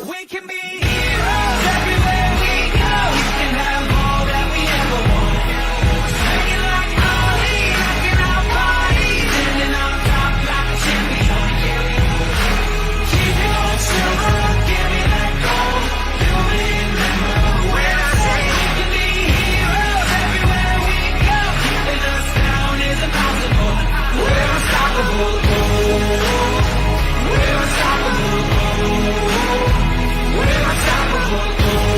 We can be heroes everywhere we go. We can have all that we ever want. Singing like Ali, rocking our bodies, ending on top like a champion. Keep it on silver, give me that gold. You'll remember when I say we can be heroes everywhere we go. Keeping us down is impossible. We're unstoppable. Oh, we're unstoppable. Oh. We're unstoppable, oh.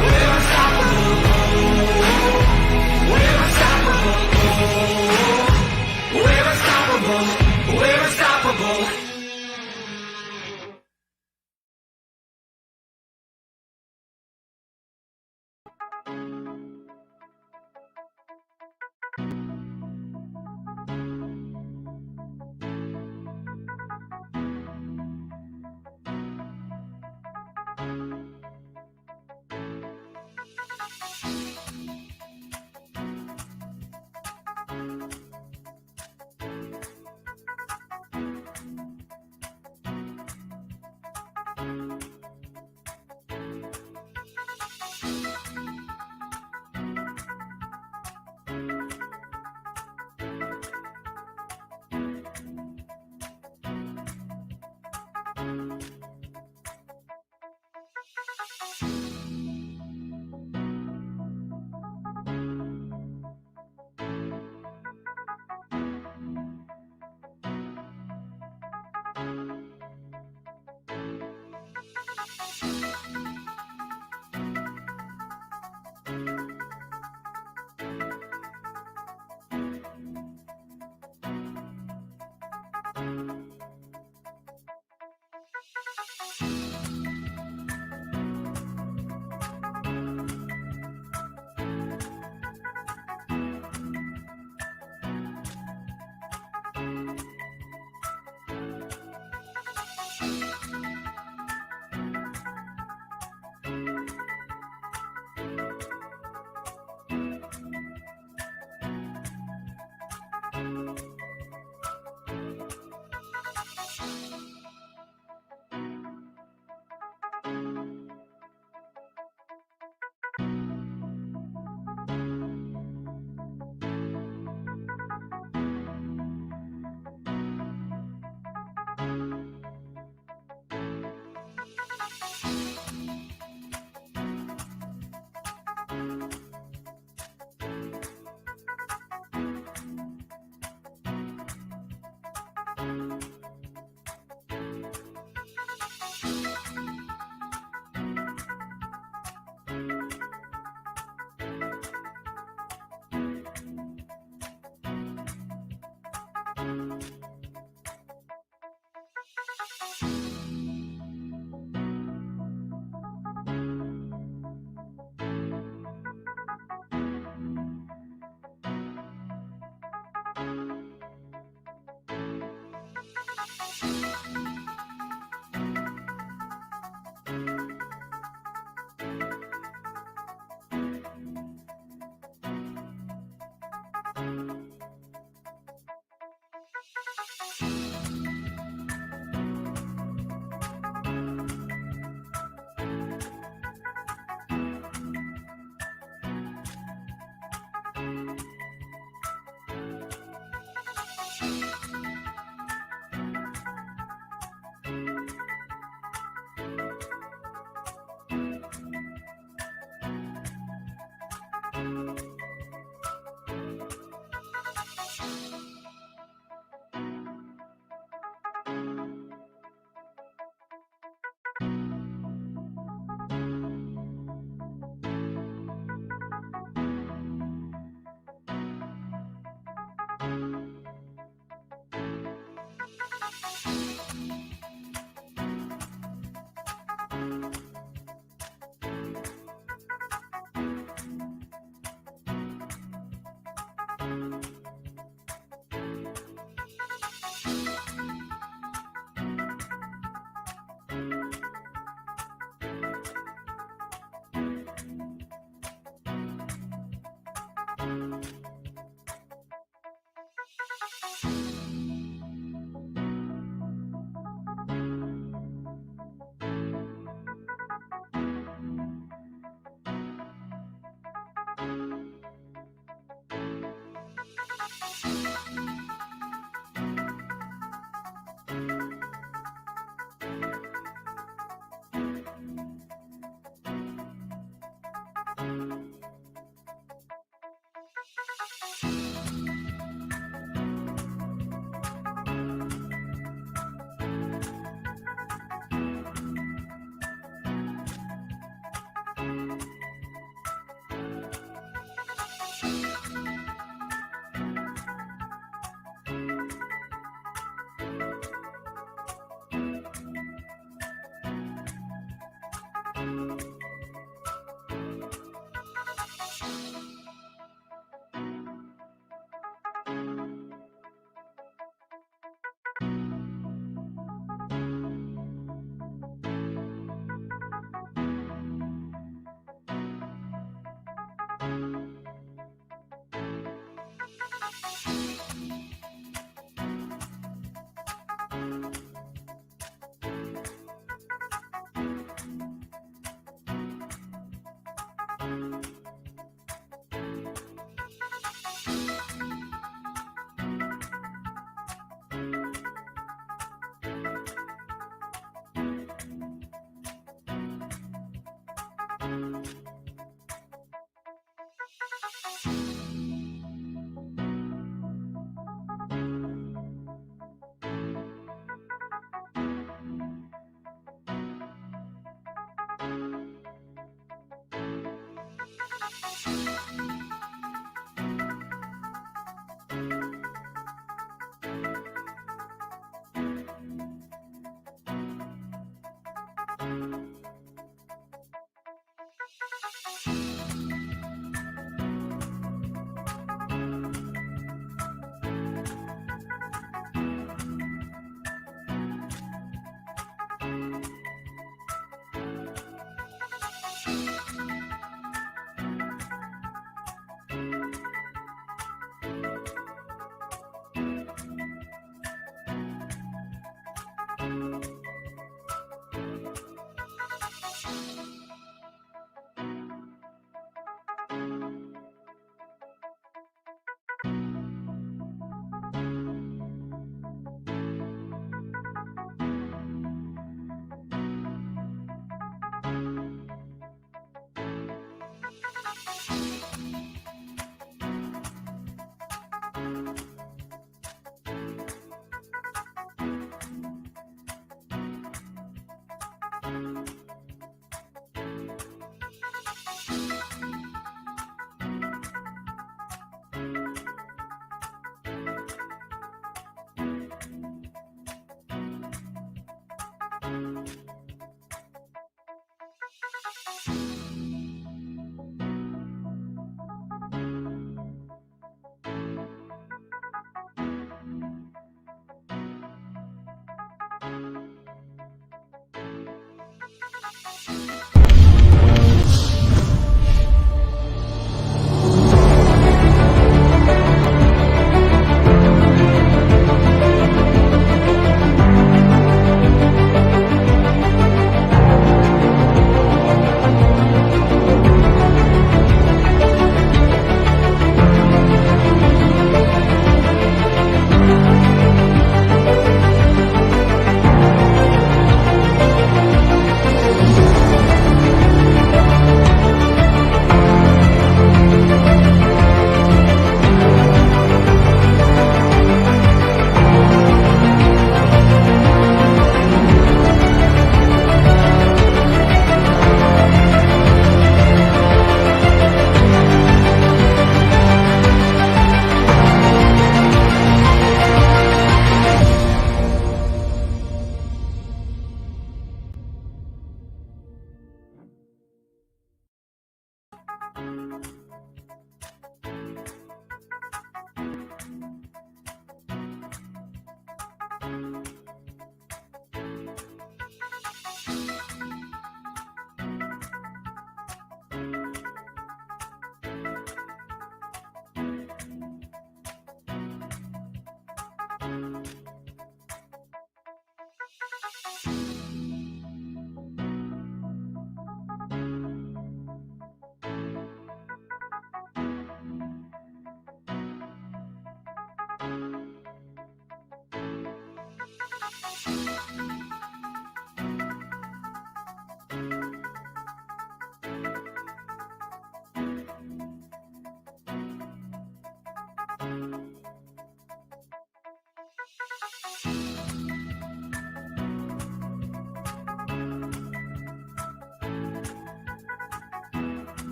We're unstoppable, oh. We're unstoppable, oh. We're unstoppable, we're unstoppable.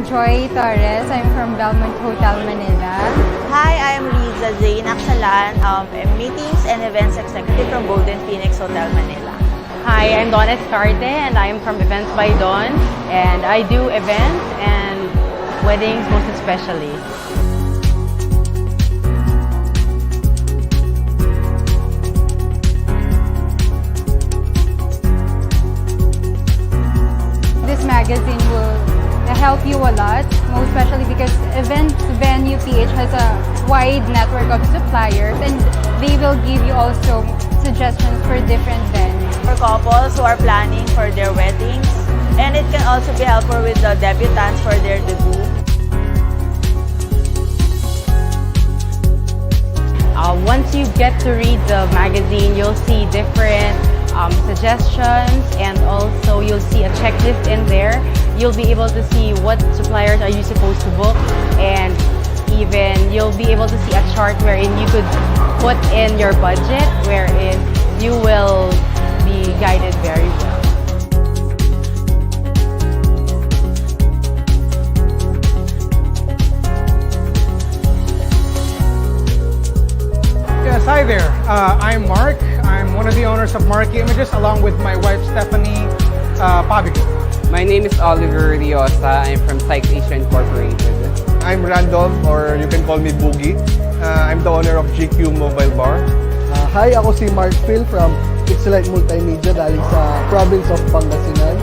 Joy Torres. I'm from Belmont Hotel, Manila. Hi, I'm Riza Jane Aksalan, Meetings and Events Executive from Golden Phoenix Hotel, Manila. Hi, I'm Dawn Escarte and I'm from Events by Dawn, and I do events and weddings most especially. This magazine will help you a lot, most especially because Event Venue PH has a wide network of suppliers and they will give you also suggestions for different venues. For couples who are planning for their weddings, and it can also be helpful with the debutants for their debut. Once you get to read the magazine, you'll see different suggestions, and also you'll see a checklist in there. You'll be able to see what suppliers are you supposed to book, and even you'll be able to see a chart wherein you could put in your budget, wherein you will be guided very well. Yes, hi there. I'm Mark. I'm one of the owners of Marky Images along with my wife Stephanie Pabico. My name is Oliver Riosa. I'm from Sykes Asia Incorporated. I'm Randolph, or you can call me Boogie. I'm the owner of GQ Mobile Bar. Hi, ako si Mark Phil from Pixelite Multimedia galing sa province of Pangasinan.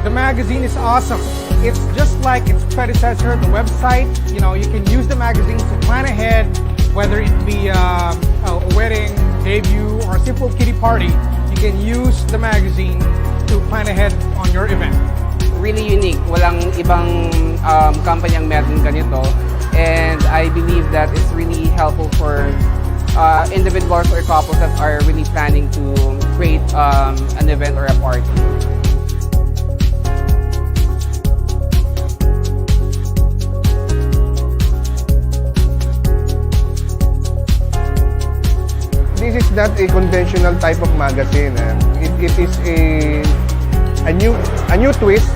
The magazine is awesome. It's just like its predecessor, the website. You know, you can use the magazine to plan ahead, whether it be a wedding, debut, or a simple kiddie party. You can use the magazine to plan ahead on your event. Really unique. Walang ibang company ang meron ganito. And I believe that it's really helpful for individuals or couples that are really planning to create an event or a party. This is not a conventional type of magazine. It is a new twist.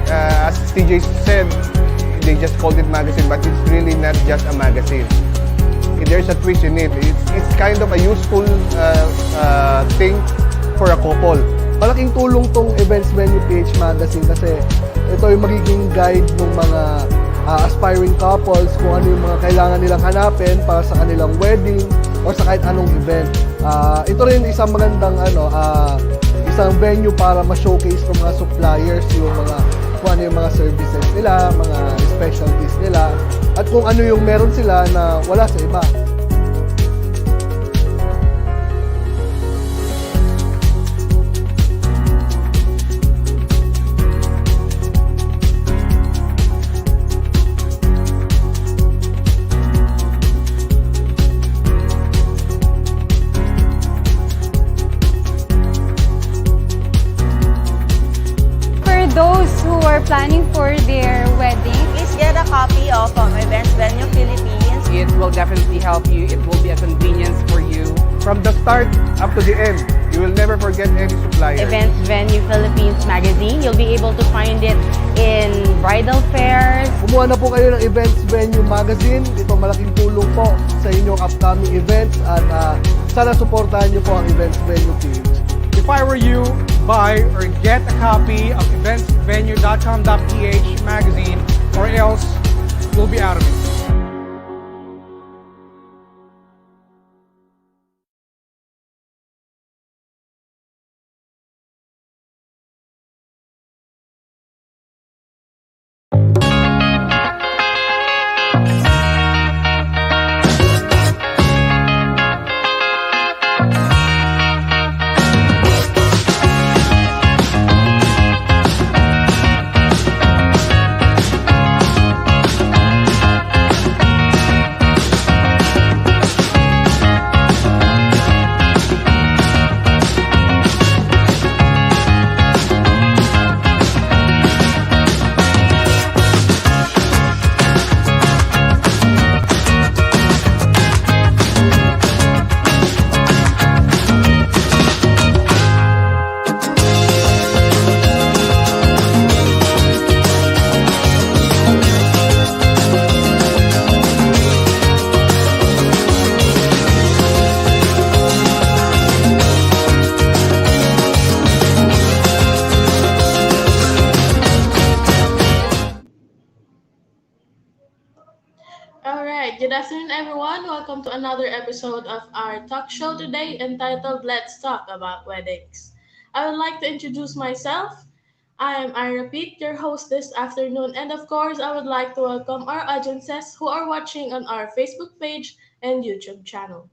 As TJ said, they just called it magazine, but it's really not just a magazine. There's a twist in it. It's kind of a useful thing for a couple. Malaking tulong tong Events Venue PH magazine kasi ito yung magiging guide ng mga aspiring couples kung ano yung mga kailangan nilang hanapin para sa kanilang wedding or sa kahit anong event. Ito rin isang magandang isang venue para ma-showcase ng mga suppliers yung mga kung ano yung mga services nila, mga specialties nila, at kung ano yung meron sila na wala sa iba. Those who are planning for their wedding, Please get a copy of Events Venue Philippines. It will definitely help you. It will be a convenience for you. From the start up to the end, you will never forget any supplier. Events Venue Philippines magazine, you'll be able to find it in bridal fairs. Kumuha na po kayo ng Events Venue magazine. Ito malaking tulong po sa inyong upcoming events at sana suportahan niyo po ang Events Venue page. If I were you, buy or get a copy of eventsvenue.com.ph magazine, or else you'll be out of it. All right, good afternoon, everyone. Welcome to another episode of our talk show today entitled Let's Talk About Weddings. I would like to introduce myself. I repeat, your host this afternoon, and of course, I would like to welcome our audiences who are watching on our Facebook page and YouTube channel.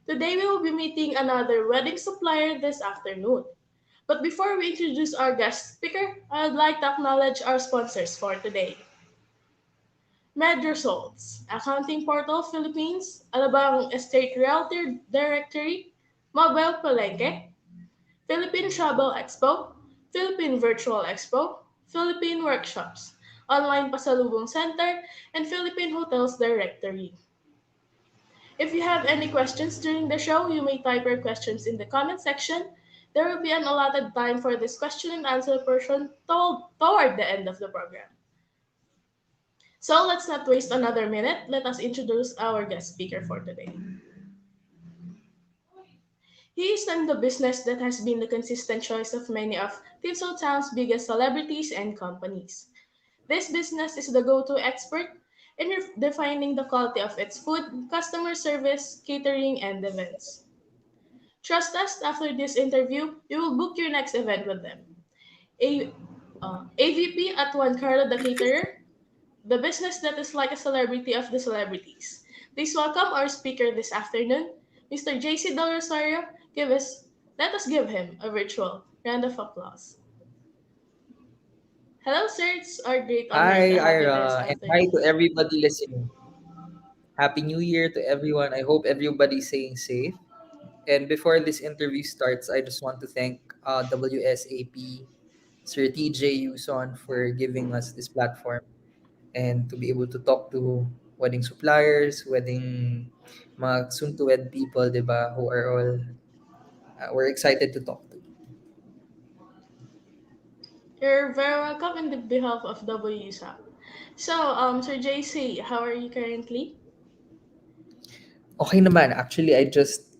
Today, we will be meeting another wedding supplier this afternoon. But before we introduce our guest speaker, I would like to acknowledge our sponsors for today. Med Results, Accounting Portal Philippines, Alabang Estate Realtor Directory, Mobile Palengke, Philippine Travel Expo, Philippine Virtual Expo, Philippine Workshops, Online Pasalubong Center, and Philippine Hotels Directory. If you have any questions during the show, you may type your questions in the comment section. There will be an allotted time for this question and answer portion toward the end of the program. So let's not waste another minute. Let us introduce our guest speaker for today. He is in the business that has been the consistent choice of many of Tinseltown's biggest celebrities and companies. This business is the go-to expert in defining the quality of its food, customer service, catering, and events. Trust us, after this interview, you will book your next event with them. A, AVP at Juan Carlo the Caterer, the business that is like a celebrity of the celebrities. Please welcome our speaker this afternoon, Mr. JC Del Rosario. Let us give him a virtual round of applause. Hello, sir. It's our great honor Hi, to have you this Ira, and hi afternoon. to everybody listening. Happy New Year to everyone. I hope everybody's staying safe. And before this interview starts, I just want to thank WSAP, Sir TJ Yuson, for giving us this platform and to be able to talk to wedding suppliers, wedding mga soon-to-wed people, di ba, who are all, we're excited to talk to. You're very welcome in the behalf of WSAP. So, Sir JC, how are you currently? Okay naman. Actually, I just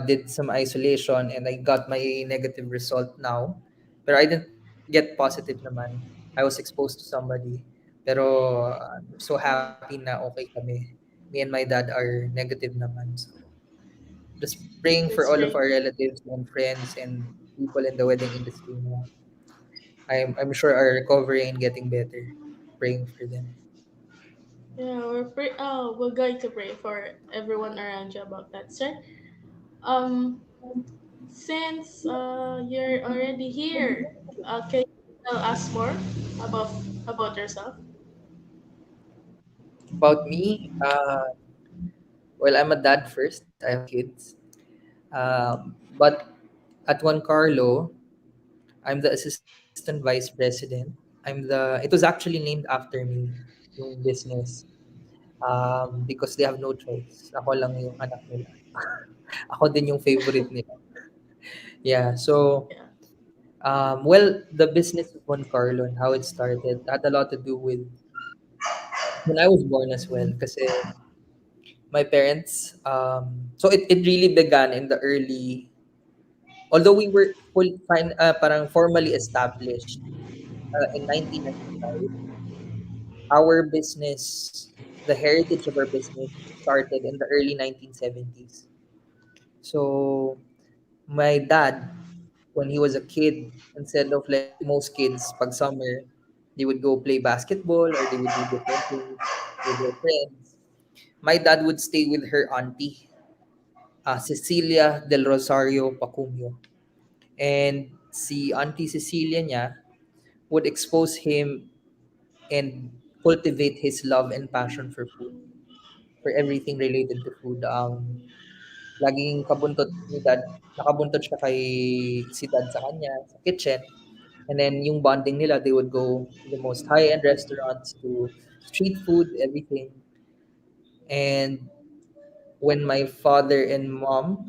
did some isolation and I got my negative result now. Pero I didn't get positive naman. I was exposed to somebody. Pero I'm so happy na okay kami. Me and my dad are negative naman. So just praying for That's all of great. our relatives and friends and people in the wedding industry na I'm sure are recovering and getting better. Praying for them. Yeah, we're going to pray for everyone around you about that, sir. Um, since you're already here, can you tell us more about about yourself? About me, well, I'm a dad first. I have kids. But at Juan Carlo, I'm the assistant vice president. It was actually named after me, yung business, because they have no choice. Ako lang yung anak nila. Ako din yung favorite nila. Yeah, so, Yeah. well, the business of Juan Carlo and how it started had a lot to do with when I was born as well. Kasi my parents, it really began in the early, although we were parang formally established in 1995, our business, the heritage of our business started in the early 1970s. So my dad, when he was a kid, instead of like most kids, pag summer, they would go play basketball or they would do different things with their friends. My dad would stay with her auntie, Cecilia del Rosario Pacumio. And si Auntie Cecilia niya would expose him and cultivate his love and passion for food, for everything related to food. Laging kabuntot ni dad, nakabuntot siya kay si dad sa kanya, sa kitchen. And then yung bonding nila, they would go to the most high-end restaurants, to street food, everything. And when my father and mom,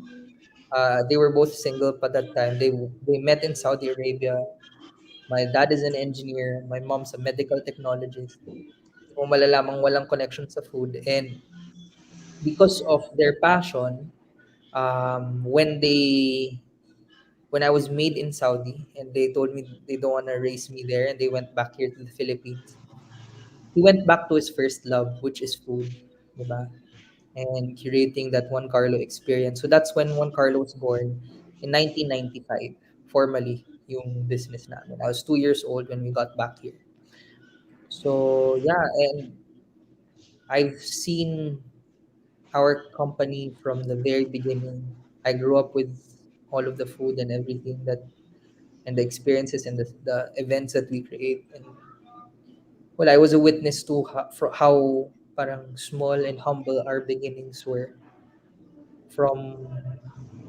they were both single by that time. They met in Saudi Arabia. My dad is an engineer. My mom's a medical technologist. Hindi mo malalamang walang connection sa food. And because of their passion, when I was made in Saudi and they told me they don't want to raise me there and they went back here to the Philippines, he went back to his first love, which is food. diba? And curating that Juan Carlo experience. So that's when Juan Carlo was born in 1995, formally, yung business namin. I was 2 years old when we got back here. So yeah, and I've seen our company from the very beginning. I grew up with all of the food and everything that and the experiences and the events that we create. And well, I was a witness to how parang small and humble our beginnings were from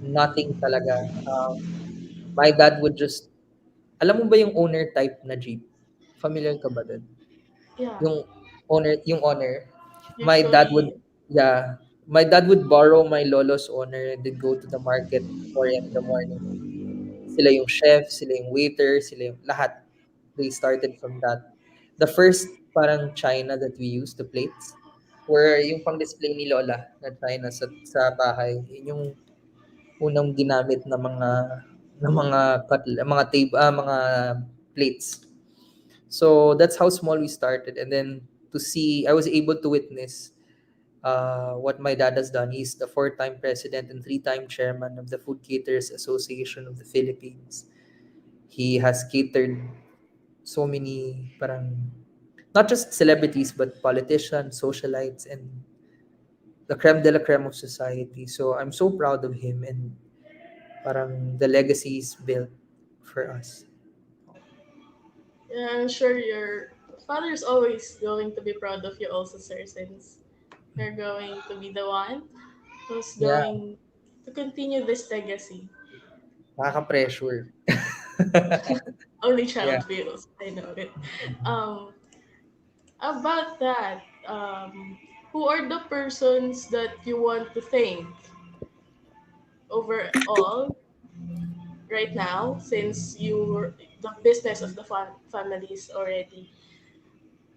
nothing talaga. My dad would just, alam mo ba yung owner type na jeep? Familiar ka ba dun? Yeah, Yung owner, my dad would, usually, yeah, my dad would borrow my lolo's owner and then go to the market 4 a.m. in the morning. Sila yung chef, sila yung waiter, sila yung lahat. They started from that. The first parang china that we used, the plates, were yung pang-display ni Lola na china sa bahay. Yun yung unang ginamit na mga mga mga plates. So that's how small we started. And then to see, I was able to witness what my dad has done. He's the four-time president and three-time chairman of the Food Caterers Association of the Philippines. He has catered so many parang not just celebrities but politicians, socialites, and the creme de la creme of society. So I'm so proud of him and parang the legacy is built for us. yeah, I'm sure your father is always going to be proud of you also, sir, since you're going to be the one who's Yeah, going to continue this legacy. nakaka-pressure. Only Yeah. child feels, I know it. Um, about that, who are the persons that you want to thank overall right now, since the business of the family is already,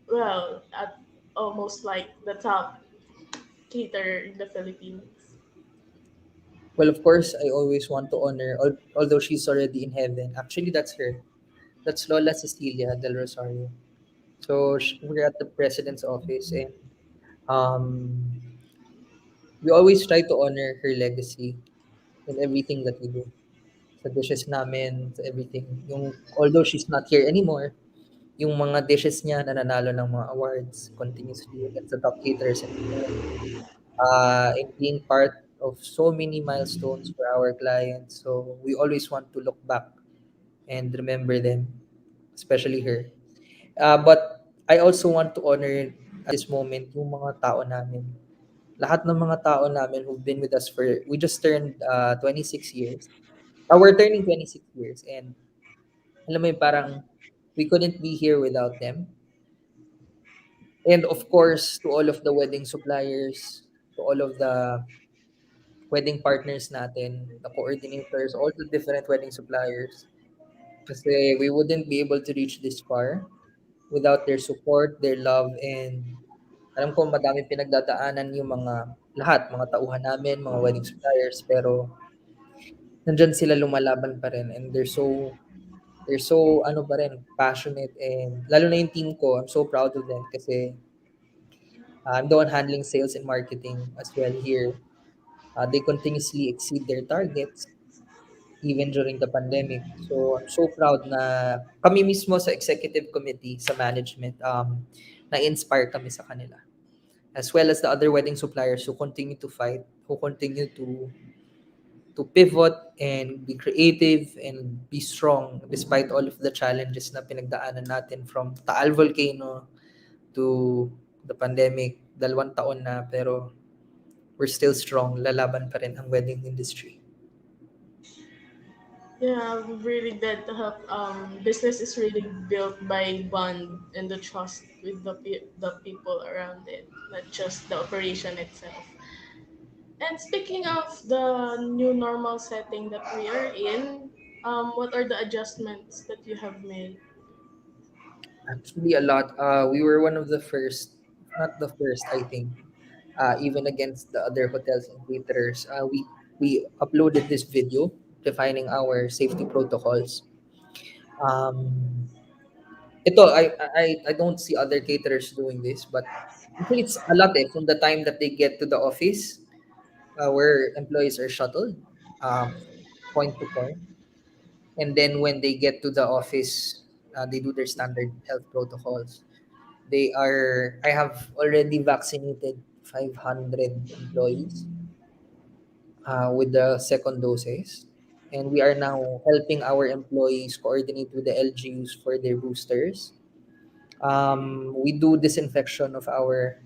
well, at almost like the top caterer in the Philippines? Well, of course, I always want to honor, although she's already in heaven. Actually, that's her. That's Lola Cecilia del Rosario. So we're at the president's office, and um, we always try to honor her legacy in everything that we do. Sa dishes namin, sa everything. Yung, although she's not here anymore, yung mga dishes niya na nanalo ng mga awards continuously against the top caterers in the world. And being part of so many milestones for our clients. So we always want to look back and remember them, especially her. But I also want to honor at this moment yung mga tao namin. Lahat ng mga tao namin who've been with us for, we just turned 26 years. We're turning 26 years and alam mo yung parang we couldn't be here without them. And of course, to all of the wedding suppliers, to all of the wedding partners natin, the coordinators, all the different wedding suppliers. Kasi we wouldn't be able to reach this far without their support, their love, and alam ko madami pinagdadaanan yung mga lahat, mga tauhan namin, mga wedding suppliers, pero nandyan sila lumalaban pa rin and they're so ano pa rin, passionate and lalo na yung team ko, I'm so proud of them kasi I'm the one handling sales and marketing as well here. They continuously exceed their targets even during the pandemic. So I'm so proud na kami mismo sa executive committee, sa management, na-inspire kami sa kanila. As well as the other wedding suppliers who continue to fight, who continue to pivot and be creative and be strong despite all of the challenges na pinagdaanan natin from Taal Volcano to the pandemic. 2 taon na pero we're still strong. Lalaban pa rin ang wedding industry. Yeah, I'm really glad to have business is really built by bond and the trust with the people around it, not just the operation itself. And speaking of the new normal setting that we are in, what are the adjustments that you have made? Actually, a lot. We were one of the first, not the first, I think, even against the other hotels and caterers. We uploaded this video defining our safety protocols. Um, ito, I don't see other caterers doing this, but actually it's a lot from the time that they get to the office, where employees are shuttled, um, point to point. And then when they get to the office, they do their standard health protocols. I have already vaccinated 500 employees with the second doses. And we are now helping our employees coordinate with the LGUs for their boosters. We do disinfection of our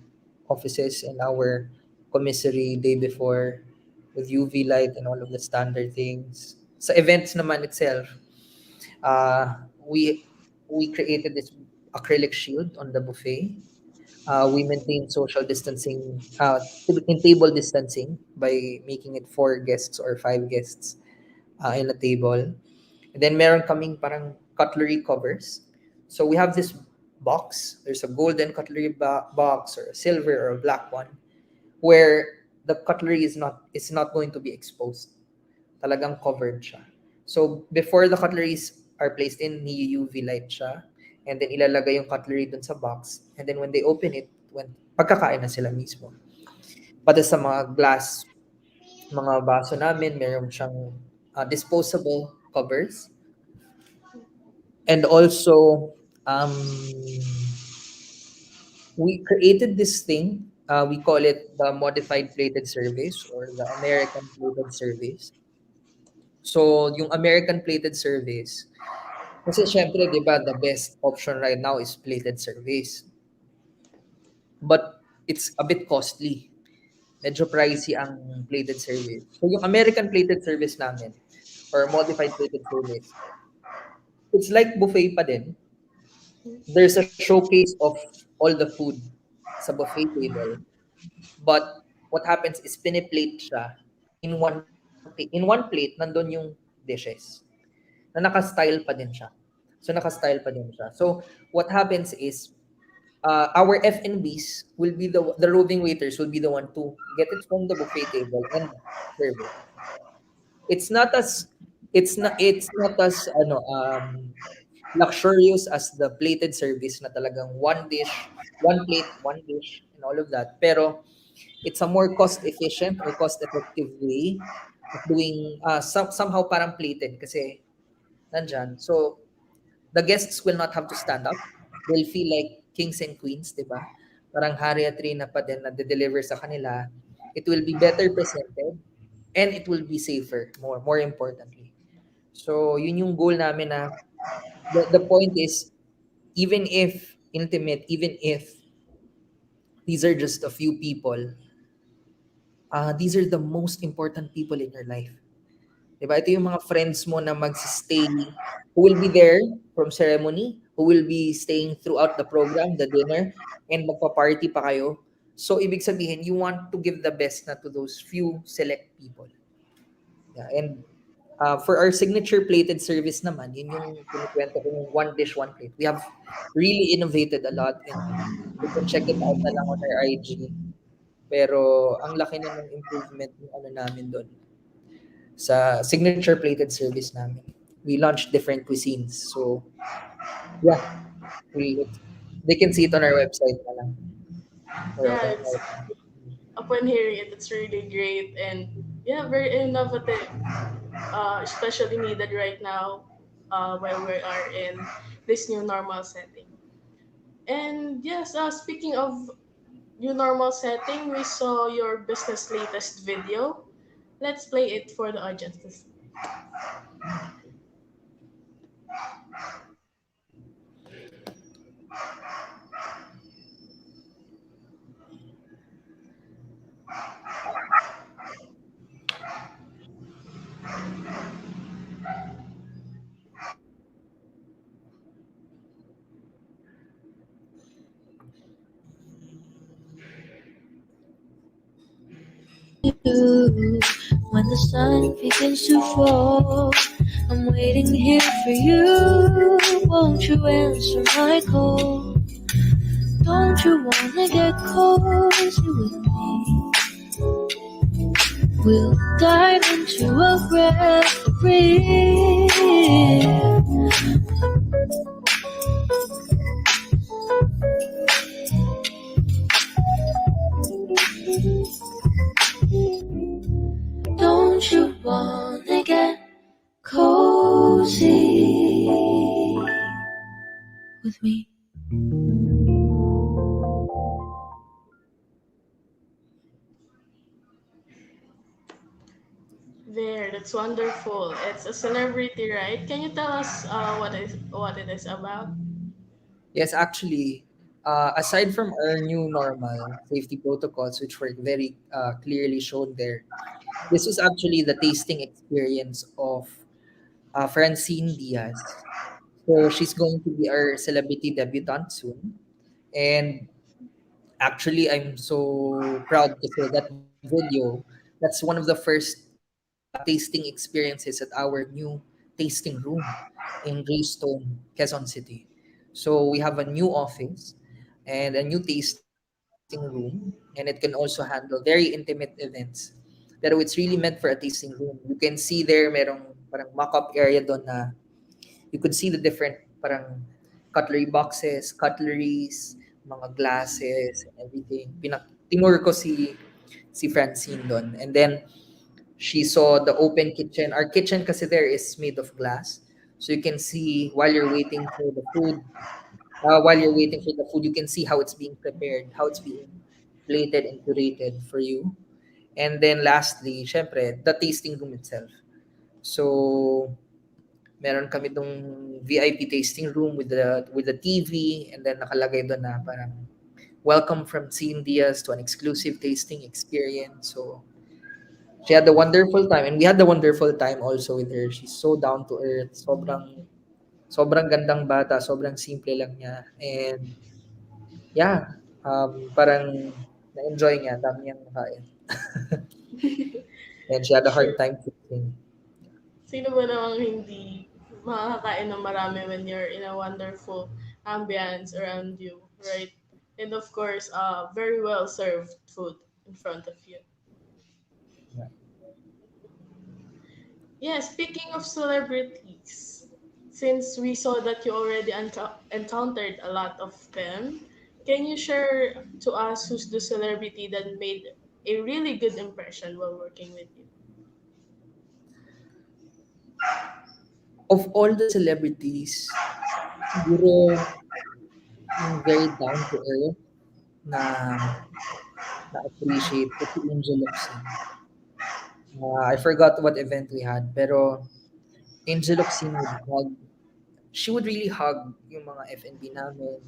offices and our commissary day before with UV light and all of the standard things. Sa events naman itself, we created this acrylic shield on the buffet. We maintain social distancing, in table distancing by making it 4 guests or 5 guests in a table. And then meron kaming parang cutlery covers. So we have this box. There's a golden cutlery box or a silver or a black one where the cutlery is not going to be exposed. Talagang covered siya. So before the cutleries are placed in, ni-UV light siya. And then ilalagay yung cutlery dun sa box. And then when they open it, when pagkakain na sila mismo. Pati sa mga glass, mga baso namin, meron siyang disposable covers. And also, we created this thing. We call it the modified plated service or the American plated service. So, yung American plated service, kasi syempre, di ba, the best option right now is plated service. But it's a bit costly. Medyo pricey ang plated service. So, yung American plated service namin, or modified plated service, it's like buffet pa din. There's a showcase of all the food sa buffet table. But what happens is piniplate siya in one plate nandun yung dishes. Na naka-style pa din siya. So what happens is our F&Bs will be the roving waiters will be the one to get it from the buffet table and serve it. It's not as it's not as luxurious as the plated service na talagang one dish, one plate, one dish, and all of that. Pero it's a more cost efficient or cost effective way of doing somehow parang plated kasi nandyan. So the guests will not have to stand up. They'll feel like kings and queens, di ba? Parang hari at reyna pa din na de-deliver sa kanila. It will be better presented and it will be safer, more importantly. So yun yung goal namin na the point is, even if intimate, even if these are just a few people, these are the most important people in your life. Diba? Ito yung mga friends mo na magsistay, who will be there from ceremony, who will be staying throughout the program, the dinner, and magpa-party pa kayo. So, ibig sabihin, you want to give the best na to those few select people. Yeah, and for our signature plated service naman, yun yung kinikwento ko yung one dish, one plate. We have really innovated a lot and you can check it out na lang on our IG. Pero ang laki na ng improvement ng ano namin doon sa signature plated service namin. We launched different cuisines. So, yeah, they can see it on our website na lang. Or Yeah, on it's our, upon hearing it, it's really great and yeah, very innovative. Especially needed right now, where we are in this new normal setting. And yes, speaking of new normal setting, we saw your business latest video. Let's play it for the audience to see. You when the sun begins to fall. I'm waiting here for you. Won't you answer my call? Don't you wanna get cozy with me? We'll dive into a reverie. Don't you wanna get cozy with me? There, that's wonderful. It's a celebrity, right? Can you tell us what it is about? Yes, actually, aside from our new normal safety protocols, which were very clearly shown there, this was actually the tasting experience of Francine Diaz. So she's going to be our celebrity debutante soon. And actually, I'm so proud to say that video, that's one of the first tasting experiences at our new tasting room in Greystone, Quezon City. So we have a new office and a new tasting room, and it can also handle very intimate events. Pero it's really meant for a tasting room. You can see there merong parang mock-up area doon na you could see the different parang cutlery boxes, cutleries, mga glasses, and everything. Tinur ko si Francine doon. And then she saw the open kitchen. Our kitchen kasi there is made of glass. So you can see while you're waiting for the food, you can see how it's being prepared, how it's being plated and curated for you. And then lastly, syempre, the tasting room itself. So meron kami tong VIP tasting room with the TV, and then nakalagay doon na parang welcome from Scene Diaz to an exclusive tasting experience. So she had a wonderful time, and we had a wonderful time also with her. She's so down to earth, sobrang gandang bata, sobrang simple lang niya. And yeah, parang na-enjoy niya, dami niyang nakain. And she had a hard Sure. time cooking. Sino ba namang hindi makakakain ng marami when you're in a wonderful ambience around you, right? And of course, very well served food in front of you. Yeah. Yeah, speaking of celebrities, since we saw that you already encountered a lot of them, can you share to us who's the celebrity that made a really good impression while working with you? Of all the celebrities, siguro yung very down to earth na na-appreciate ko si Angel Locsin. I forgot what event we had, pero Angel Locsin she would really hug yung mga FNB namin.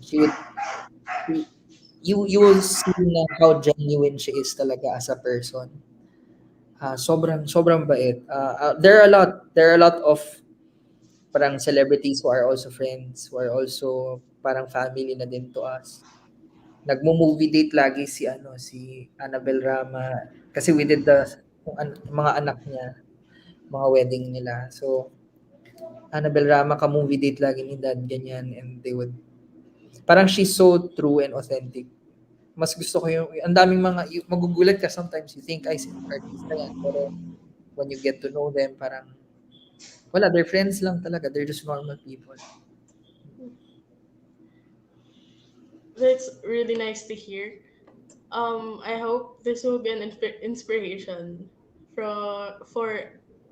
You will see na how genuine she is talaga as a person. Sobrang bait. There are a lot of parang celebrities who are also friends, who are also parang family na din to us. Nagmo-movie date lagi si Annabel Rama kasi we did the mga anak niya, mga wedding nila. So Annabel Rama ka-movie date lagi ni Dad ganyan, and they would parang she's so true and authentic. Mas gusto ko yung ang daming magugulat ka sometimes, you think ay artista yan, pero when you get to know them parang wala, they're friends lang talaga. They're just normal people. That's really nice to hear. I hope this will be an inspiration for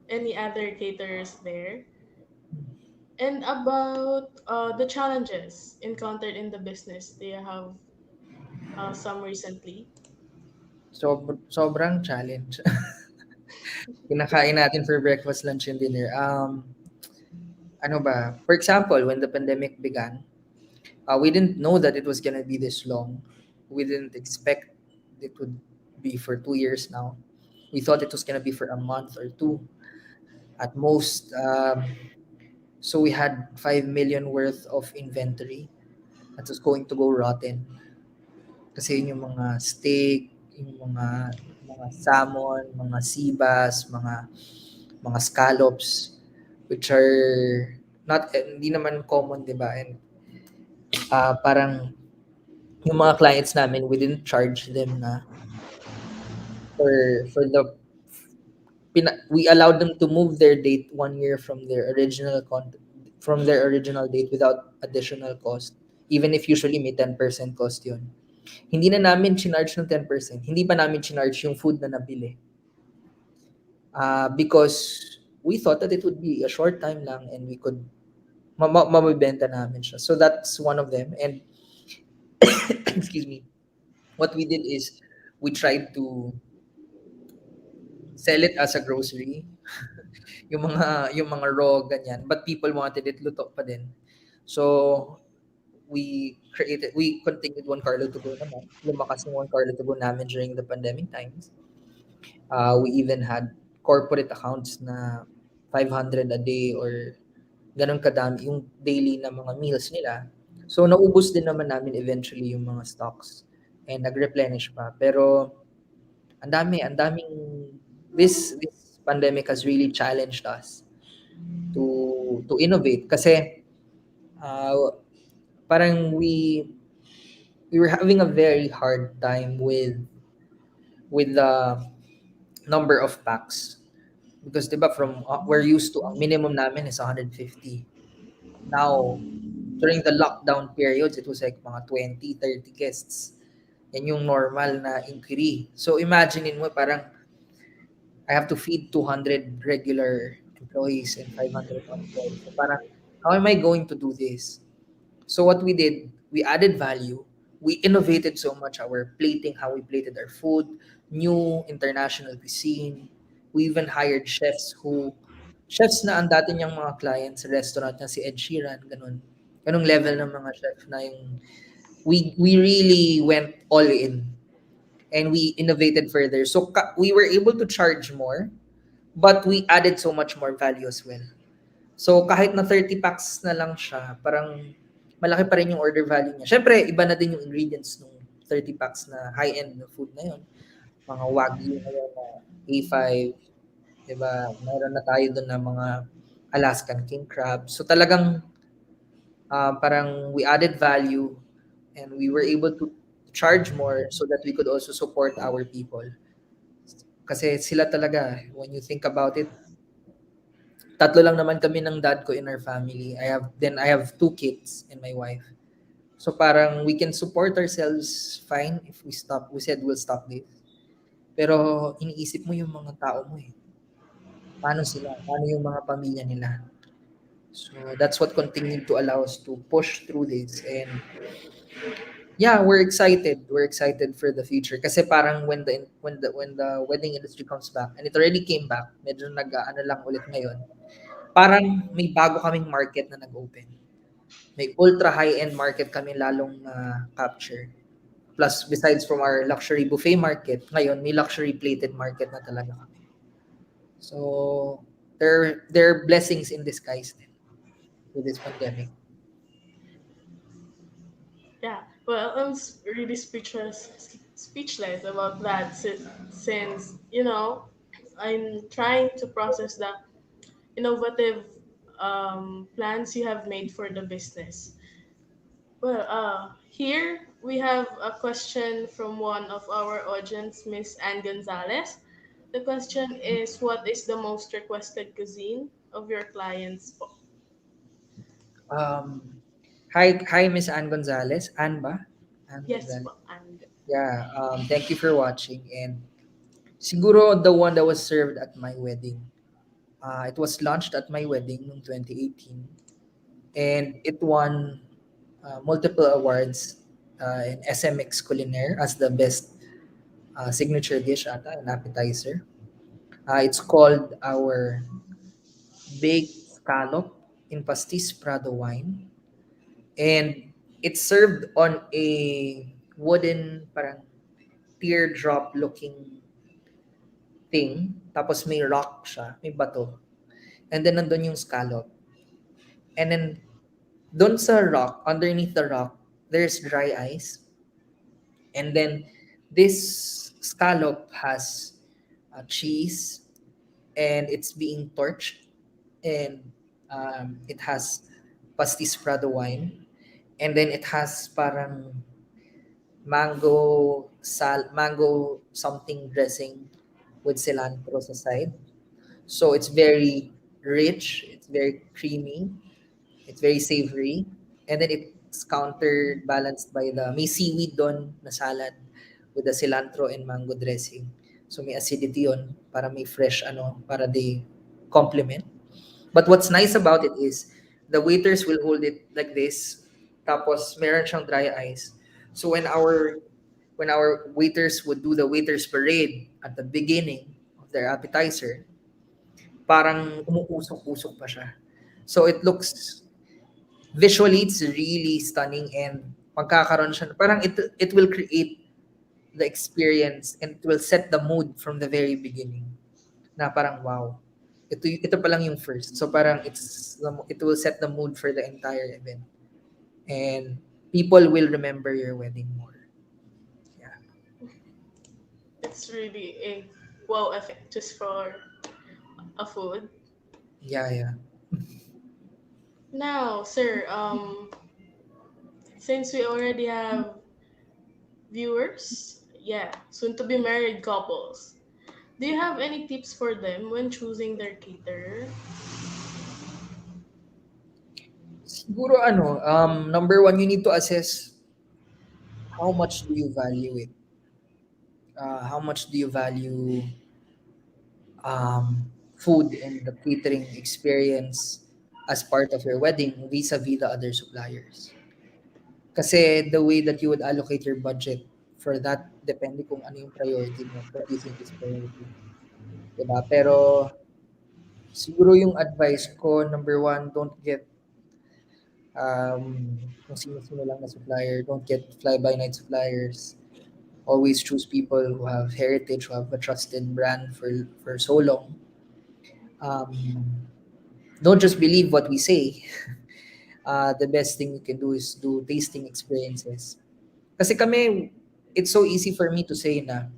any other caterers there. And about the challenges encountered in the business, do you have some recently? Sobrang challenge. Kinakain natin for breakfast, lunch, and dinner. Ano ba? For example, when the pandemic began, we didn't know that it was gonna be this long. We didn't expect it would be for 2 years now. We thought it was gonna be for a month or two at most. So we had 5 million worth of inventory that was going to go rotten. Kasi yun yung mga steak, yung mga salmon, mga sibas, mga scallops, which are not hindi naman common, 'di ba? And parang yung mga clients namin, we didn't charge them na for the we allowed them to move their date 1 year from their original date without additional cost, even if usually may 10% cost yun. Hindi na namin chinarge ng 10%. Hindi pa namin chinarge yung food na nabili. Because we thought that it would be a short time lang and we could mabibenta namin siya. So that's one of them. And excuse me, what we did is we tried to sell it as a grocery. yung mga raw ganyan, but people wanted it luto pa din. So we continued One Carlo to go naman. Lumakas yung One Carlo to go namin during the pandemic times. We even had corporate accounts na 500 a day or ganun kadami yung daily na mga meals nila. So naubos din naman namin eventually yung mga stocks and nag-replenish pa. Pero ang daming this pandemic has really challenged us to innovate kasi uh, parang we were having a very hard time with the number of packs because 'di ba from we're used to ang minimum namin is 150. Now during the lockdown periods it was like mga 20, 30 guests. Yan yung normal na inquiry. So imaginein mo parang I have to feed 200 regular employees and 500 employees. So parang how am I going to do this? So what we did, we added value. We innovated so much our plating, how we plated our food, new international cuisine. We even hired chefs na ang dati niyang mga clients sa restaurant niya si Ed Sheeran, ganun. Ganung level ng mga chef na yung we really went all in and we innovated further. So we were able to charge more, but we added so much more value as well. So kahit na 30 packs na lang siya, parang malaki pa rin yung order value niya. Siyempre, iba na din yung ingredients ng 30 packs na high-end na food na yun. Mga Wagyu na yun, na A5, diba? Meron na tayo doon na mga Alaskan king crab. So talagang parang we added value and we were able to charge more so that we could also support our people. Kasi sila talaga, when you think about it, tatlo lang naman kami ng dad ko in our family. I have two kids and my wife. So parang we can support ourselves fine if we said we'll stop this. Pero iniisip mo yung mga tao mo eh. Paano sila? Paano yung mga pamilya nila? So that's what continued to allow us to push through this. And yeah, we're excited. We're excited for the future. Kasi parang when the wedding industry comes back, and it already came back, medyo nag-ano lang ulit ngayon. Parang may bago kaming market na nag-open. May ultra high-end market kami lalong na capture. Plus, besides from our luxury buffet market, ngayon may luxury plated market na talaga kami. So, there are blessings in disguise din with this pandemic. Yeah, well, really speechless about that since I'm trying to process the innovative plans you have made for the business. Well, here we have a question from one of our audience, Miss Anne Gonzalez. The question is, what is the most requested cuisine of your clients? Um, hi, Miss Ann Gonzalez. Ann ba? Ann Yes, Gonzalez. po, and Yeah, thank you for watching. And siguro the one that was served at my wedding. It was launched at my wedding in 2018. And it won multiple awards in SMX Culinaire as the best signature dish ata, an appetizer. It's called our baked scallop in pastis Prado wine. And it's served on a wooden parang teardrop looking thing. Tapos may rock siya, may bato. And then nandun yung scallop. And then doon sa rock, underneath the rock, there's dry ice. And then this scallop has cheese and it's being torched and it has pastis Prado wine and then it has parang mango something dressing with cilantro sa side. So it's very rich, it's very creamy, it's very savory, and then it's It's counterbalanced by the may seaweed doon na salad with the cilantro and mango dressing. So may acidity yon para may fresh ano, para they complement. But what's nice about it is the waiters will hold it like this, tapos meron siyang dry ice. So when our waiters would do the waiters parade at the beginning of their appetizer, parang umuusok-usok pa siya. So it looks visually it's really stunning and magkakaroon siya parang it will create the experience and it will set the mood from the very beginning na parang wow, ito pa lang yung first. So parang it will set the mood for the entire event. And people will remember your wedding more. Yeah. It's really a wow effect just for a food. Yeah, yeah. Now, sir, since we already have viewers, yeah, soon to be married couples, do you have any tips for them when choosing their caterer? Siguro ano, number one, you need to assess how much do you value it. How much do you value food and the catering experience as part of your wedding vis-a-vis the other suppliers. Kasi the way that you would allocate your budget for that, depende kung ano yung priority mo. What do you think is priority? Diba? Pero siguro yung advice ko, number one, don't get kung sino-sino lang na supplier. Don't get fly-by-night suppliers. Always choose people who have heritage, who have a trusted brand for so long. Don't just believe what we say. The best thing you can do is do tasting experiences. Kasi kami, it's so easy for me to say na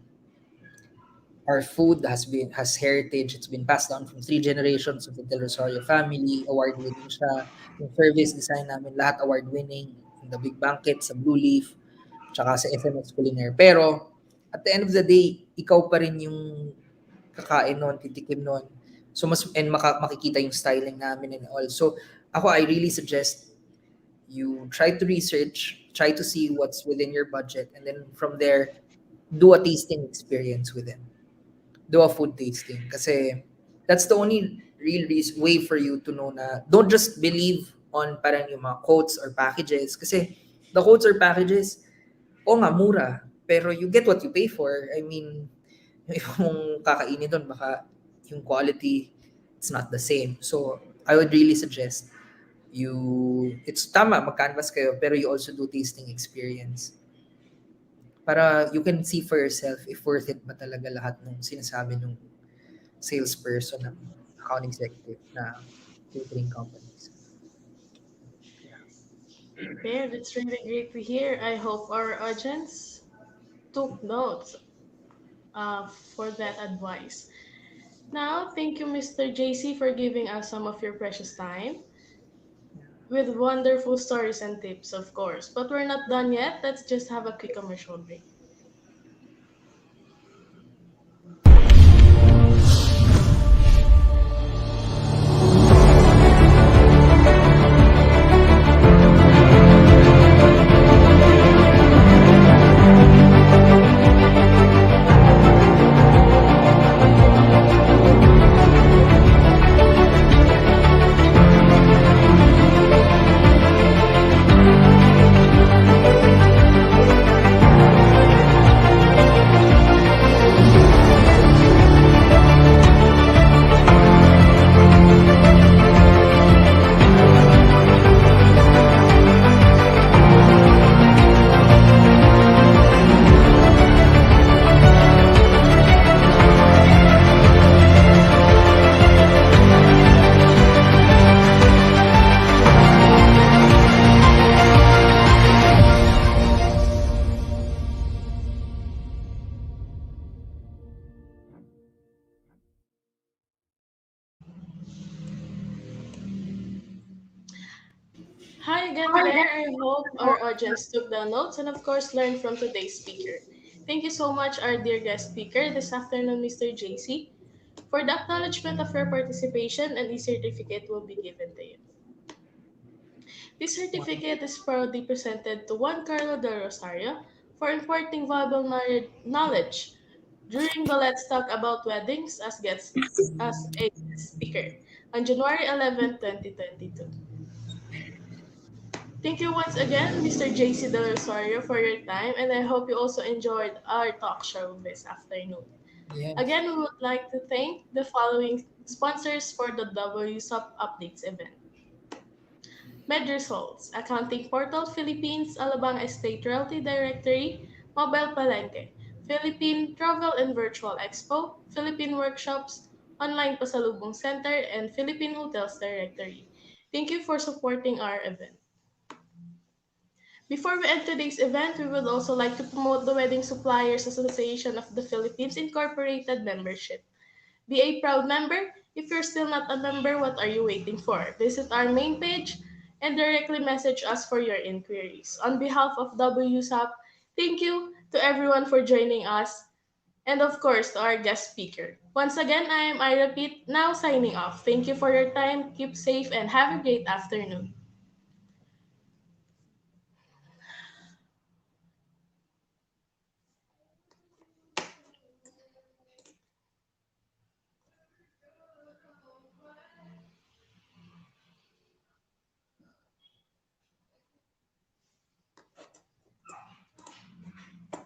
our food has heritage. It's been passed down from 3 generations of the Del Rosario family. Award-winning siya. Yung service design namin, lahat award-winning. In the big banquet, sa Blue Leaf, tsaka sa FMX Culinaire. Pero, at the end of the day, ikaw pa rin yung kakain nun, titikim nun. So, makikita yung styling namin and all. So, ako, I really suggest you try to research, try to see what's within your budget, and then from there, do a tasting experience with them. Do a food tasting. Kasi that's the only real way for you to know na don't just believe on parang yung mga quotes or packages. Kasi the quotes or packages, o nga, mura. Pero you get what you pay for. I mean, yung kakainin doon, baka yung quality, it's not the same. So, I would really suggest it's tama, mag-canvas kayo, pero you also do tasting experience. Para you can see for yourself if worth it ba talaga lahat ng sinasabi ng salesperson ng account executive na catering companies. Yeah, that's really great to hear. I hope our audience took notes for that advice. Now, thank you, Mr. JC, for giving us some of your precious time with wonderful stories and tips, of course. But we're not done yet. Let's just have a quick commercial break. Hi again there. I hope our audience took down notes and, of course, learned from today's speaker. Thank you so much, our dear guest speaker this afternoon, Mr. JC. For the acknowledgement of your participation, and e certificate will be given to you. This certificate is proudly presented to Juan Carlo del Rosario for imparting valuable knowledge during the Let's Talk About Weddings as a guest speaker on January 11, 2022. Thank you once again, Mr. JC Del Rosario, for your time, and I hope you also enjoyed our talk show this afternoon. Yes. Again, we would like to thank the following sponsors for the WSUP Updates event. Med Results, Accounting Portal Philippines, Alabang Estate Realty Directory, Mobile Palenque, Philippine Travel and Virtual Expo, Philippine Workshops, Online Pasalubong Center, and Philippine Hotels Directory. Thank you for supporting our event. Before we end today's event, we would also like to promote the Wedding Suppliers Association of the Philippines Incorporated membership. Be a proud member. If you're still not a member, what are you waiting for? Visit our main page and directly message us for your inquiries. On behalf of WSAP, thank you to everyone for joining us and of course to our guest speaker. Once again, I repeat, now signing off. Thank you for your time, keep safe, and have a great afternoon.